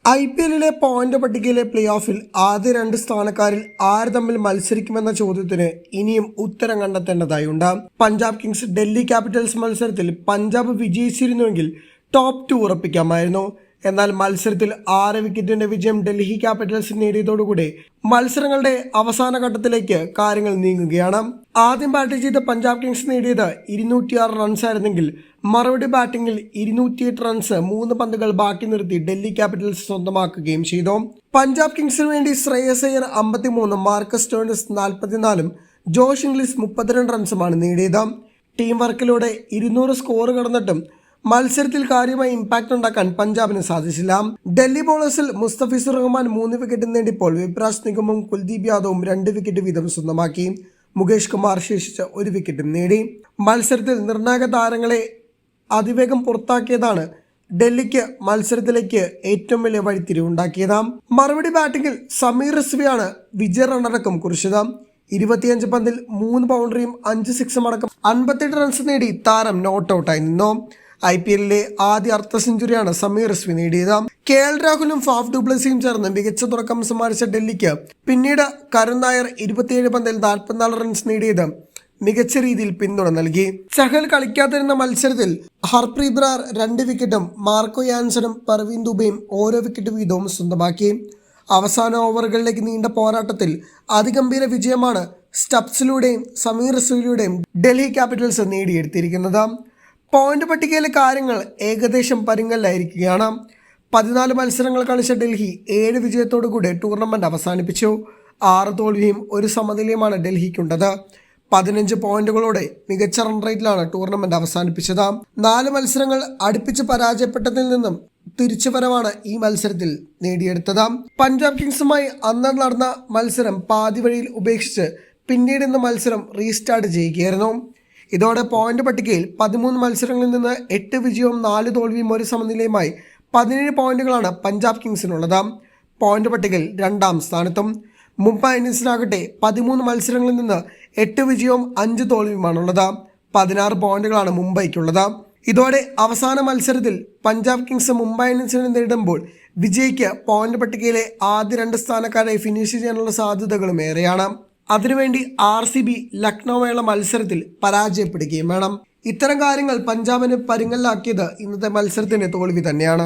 IPL point പട്ടികയിലെ play ഓഫിൽ ആദ്യ രണ്ട് സ്ഥാനക്കാരിൽ ആര് തമ്മിൽ മത്സരിക്കുമെന്ന ചോദ്യത്തിന് ഇനിയും ഉത്തരം കണ്ടെത്തേണ്ടതായുണ്ട്. പഞ്ചാബ് കിങ്സ് ഡൽഹി ക്യാപിറ്റൽസ് മത്സരത്തിൽ പഞ്ചാബ് വിജയിച്ചിരുന്നുവെങ്കിൽ ടോപ്പ് 2 ഉറപ്പിക്കാമായിരുന്നു. എന്നാൽ മത്സരത്തിൽ 6 വിക്കറ്റിന്റെ വിജയം ഡൽഹി ക്യാപിറ്റൽസ് നേടിയതോടുകൂടി മത്സരങ്ങളുടെ അവസാന ഘട്ടത്തിലേക്ക് കാര്യങ്ങൾ നീങ്ങുകയാണ്. ആദ്യം ബാറ്റ് ചെയ്ത പഞ്ചാബ് കിങ്സ് നേടിയത് 206 റൺസ് ആയിരുന്നെങ്കിൽ മറുപടി ബാറ്റിംഗിൽ 208 റൺസ് 3 പന്തുകൾ ബാക്കി നിർത്തി ഡൽഹി ക്യാപിറ്റൽസ് സ്വന്തമാക്കുകയും ചെയ്തു. പഞ്ചാബ് കിങ്സിന് വേണ്ടി Shreyas Iyer 53, Marcus Stoinis 44, Josh Inglis 32 റൺസുമാണ് നേടിയത്. ടീം വർക്കിലൂടെ 200 സ്കോർ കടന്നിട്ടും മത്സരത്തിൽ കാര്യമായി ഇമ്പാക്ട് ഉണ്ടാക്കാൻ പഞ്ചാബിന് സാധിച്ചില്ല. ഡൽഹി ബോളേഴ്സിൽ മുസ്തഫിസുർ റഹ്മാൻ 3 വിക്കറ്റ് നേടിയപ്പോൾ വിപ്രാജ് നിഗമും കുൽദീപ് യാദവും 2 വിക്കറ്റ് വീതം സ്വന്തമാക്കി. മുകേഷ് കുമാർ ശേഷിച്ച 1 വിക്കറ്റും നേടി. മത്സരത്തിൽ നിർണായക താരങ്ങളെ അതിവേഗം പുറത്താക്കിയതാണ് ഡൽഹിക്ക് മത്സരത്തിലേക്ക് ഏറ്റവും വലിയ വഴിത്തിരിവുണ്ടാക്കിയത്. മറുപടി ബാറ്റിംഗിൽ സമീർ റിസ്വിയാണ് വിജയ റണ്ണടക്കം കുറിച്ചത്. 25 പന്തിൽ 3 ബൗണ്ടറിയും 5 സിക്സും അടക്കം 58 റൺസ് നേടി താരം നോട്ട് ഔട്ടായി നിന്നു. IPL ആദ്യ അർദ്ധ സെഞ്ചുറിയാണ് സമീർ റിസ്വി നേടിയത്. KL രാഹുലും ഫാഫ് ഡുപ്ലസിയും ചേർന്ന് മികച്ച തുടക്കം സമ്മാനിച്ച ഡൽഹിക്ക് പിന്നീട് കരുൺ നായർ 27 പന്തിൽ 44 റൺസ് നേടിയത് മികച്ച രീതിയിൽ പിന്തുണ നൽകി. ചഹൽ കളിക്കാതിരുന്ന മത്സരത്തിൽ ഹർപ്രീത് ബ്രാർ 2 വിക്കറ്റും മാർക്കോ യാൻസനും പർവീൻ ദുബെയും ഓരോ വിക്കറ്റ് വീതവും സ്വന്തമാക്കി. അവസാന ഓവറുകളിലേക്ക് നീണ്ട പോരാട്ടത്തിൽ അതിഗംഭീര വിജയമാണ് സ്റ്റബ്സിലൂടെയും സമീർ റിസ്വിയിലൂടെയും ഡൽഹി ക്യാപിറ്റൽസ് നേടിയെടുത്തിരിക്കുന്നത്. പോയിന്റ് പട്ടികയിലെ കാര്യങ്ങൾ ഏകദേശം പരുങ്ങലിലായിരിക്കുകയാണ്. 14 മത്സരങ്ങൾ കളിച്ച ഡൽഹി 7 വിജയത്തോടുകൂടി ടൂർണമെന്റ് അവസാനിപ്പിച്ചു. 6 തോൽവിയും 1 സമനിലയുമാണ് ഡൽഹിക്കുണ്ടത്. 15 പോയിന്റുകളോടെ മികച്ച റൺ റേറ്റിലാണ് ടൂർണമെന്റ് അവസാനിപ്പിച്ചത്. 4 മത്സരങ്ങൾ അടുപ്പിച്ച് പരാജയപ്പെട്ടതിൽ നിന്നും തിരിച്ചുവരവാണ് ഈ മത്സരത്തിൽ നേടിയെടുത്തത്. പഞ്ചാബ് കിങ്സുമായി അന്ന് നടന്ന മത്സരം പാതി വഴിയിൽ ഉപേക്ഷിച്ച് പിന്നീട് ഇന്ന് മത്സരം റീസ്റ്റാർട്ട് ചെയ്യുകയായിരുന്നു. ഇതോടെ പോയിന്റ് പട്ടികയിൽ 13 മത്സരങ്ങളിൽ നിന്ന് 8 വിജയവും 4 തോൽവിയും 1 സമനിലയുമായി 17 പോയിന്റുകളാണ് പഞ്ചാബ് കിങ്സിനുള്ളത്. പോയിന്റ് പട്ടികയിൽ 2ാം സ്ഥാനത്തും. മുംബൈ ഇന്ത്യൻസിനാകട്ടെ 13 മത്സരങ്ങളിൽ നിന്ന് 8 വിജയവും 5 തോൽവിയുമാണുള്ളത്. 16 പോയിന്റുകളാണ് മുംബൈക്കുള്ളത്. ഇതോടെ അവസാന മത്സരത്തിൽ പഞ്ചാബ് കിങ്സ് മുംബൈ ഇന്ത്യൻസിനെ നേരിടുമ്പോൾ വിജയ്ക്ക് പോയിന്റ് പട്ടികയിലെ ആദ്യ 2 സ്ഥാനക്കാരായി ഫിനിഷ് ചെയ്യാനുള്ള സാധ്യതകളും ഏറെയാണ്. അതിനുവേണ്ടി RCB ലക്നൌവുമായുള്ള മത്സരത്തിൽ പരാജയപ്പെടുകയും വേണം. ഇത്തരം കാര്യങ്ങൾ പഞ്ചാബിന് പരുങ്ങലിലാക്കിയത് ഇന്നത്തെ മത്സരത്തിന്റെ തോൽവി തന്നെയാണ്.